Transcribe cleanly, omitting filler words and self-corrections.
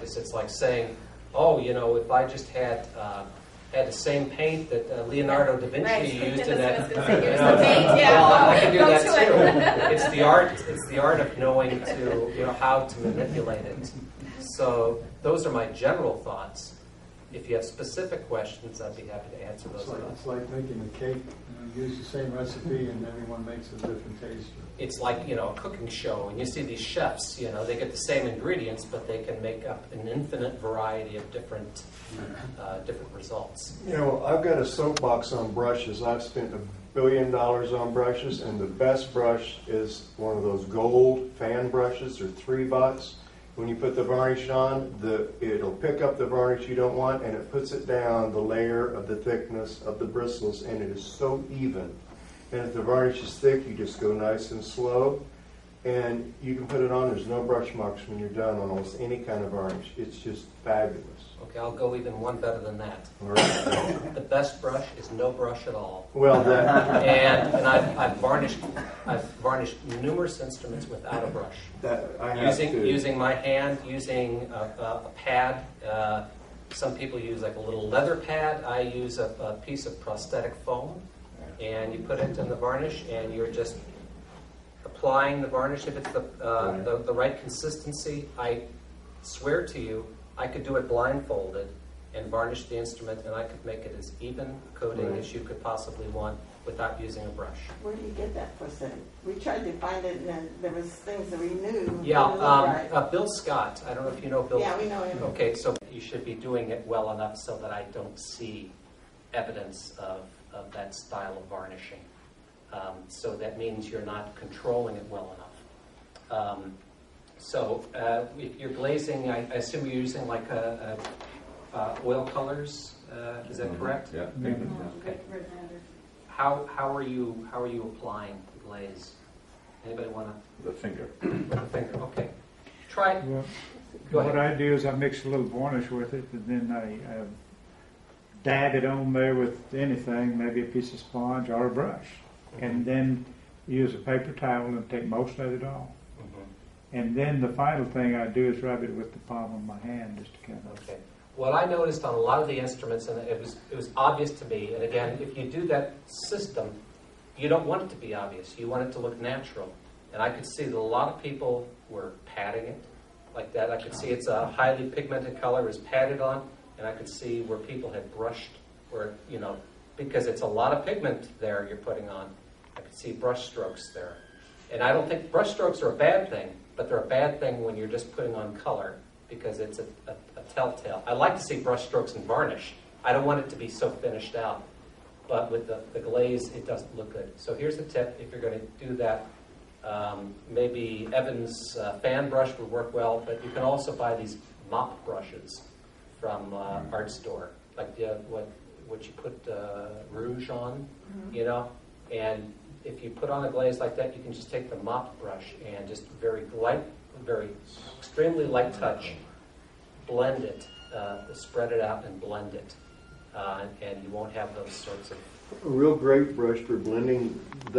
practice. It's like saying, oh, you know, if I just had the same paint that Leonardo da Vinci used in that, well, I can do that too. It's the art. It's the art of knowing how to manipulate it. So those are my general thoughts. If you have specific questions, I'd be happy to answer those. It's like making a cake. You use the same recipe, and everyone makes a different taste. It's like, a cooking show, and you see these chefs, they get the same ingredients, but they can make up an infinite variety of different results. I've got a soapbox on brushes. I've spent $1 billion on brushes, and the best brush is one of those gold fan brushes. They're $3. When you put the varnish on, it'll pick up the varnish you don't want, and it puts it down the layer of the thickness of the bristles, and it is so even. And if the varnish is thick, you just go nice and slow, and you can put it on. There's no brush marks when you're done on almost any kind of varnish. It's just fabulous. Okay, I'll go even one better than that. All right. The best brush is no brush at all. Well, and I've varnished numerous instruments without a brush. Using my hand, using a pad. Some people use like a little leather pad. I use a piece of prosthetic foam, and you put it in the varnish, and you're just applying the varnish. If it's the right consistency, I swear to you, I could do it blindfolded and varnish the instrument, and I could make it as even coating as you could possibly want without using a brush. Where do you get that prosthetic? We tried to find it, and then there was things that we knew. Yeah, Bill Scott. I don't know if you know Bill. Yeah, we know him. Okay, so you should be doing it well enough so that I don't see evidence of that style of varnishing. So that means you're not controlling it well enough. So if you're glazing, I assume you're using like oil colors. Is that correct? Yeah. Okay. How are you applying the glaze? Anybody want to? The finger. With the finger. Okay. Try it. Well, Go ahead. what I do is I mix a little varnish with it, and then I dab it on there with anything, maybe a piece of sponge or a brush, and then use a paper towel and take most of it off. And then the final thing I do is rub it with the palm of my hand just to kind of. Okay. What I noticed on a lot of the instruments, and it was obvious to me, and again, if you do that system, you don't want it to be obvious. You want it to look natural. And I could see that a lot of people were padding it like that. I could see it's a highly pigmented color is padded on, and I could see where people had brushed, where, because it's a lot of pigment there you're putting on. I could see brush strokes there. And I don't think brush strokes are a bad thing, but they're a bad thing when you're just putting on color, because it's a telltale. I like to see brush strokes and varnish. I don't want it to be so finished out. But with the glaze, it doesn't look good. So here's a tip if you're going to do that. Maybe Evans' fan brush would work well, but you can also buy these mop brushes from art store, like what you put rouge on, and if you put on a glaze like that, you can just take the mop brush and just very extremely light touch, blend it, spread it out and blend it, and you won't have those sorts of. A real great brush for blending that.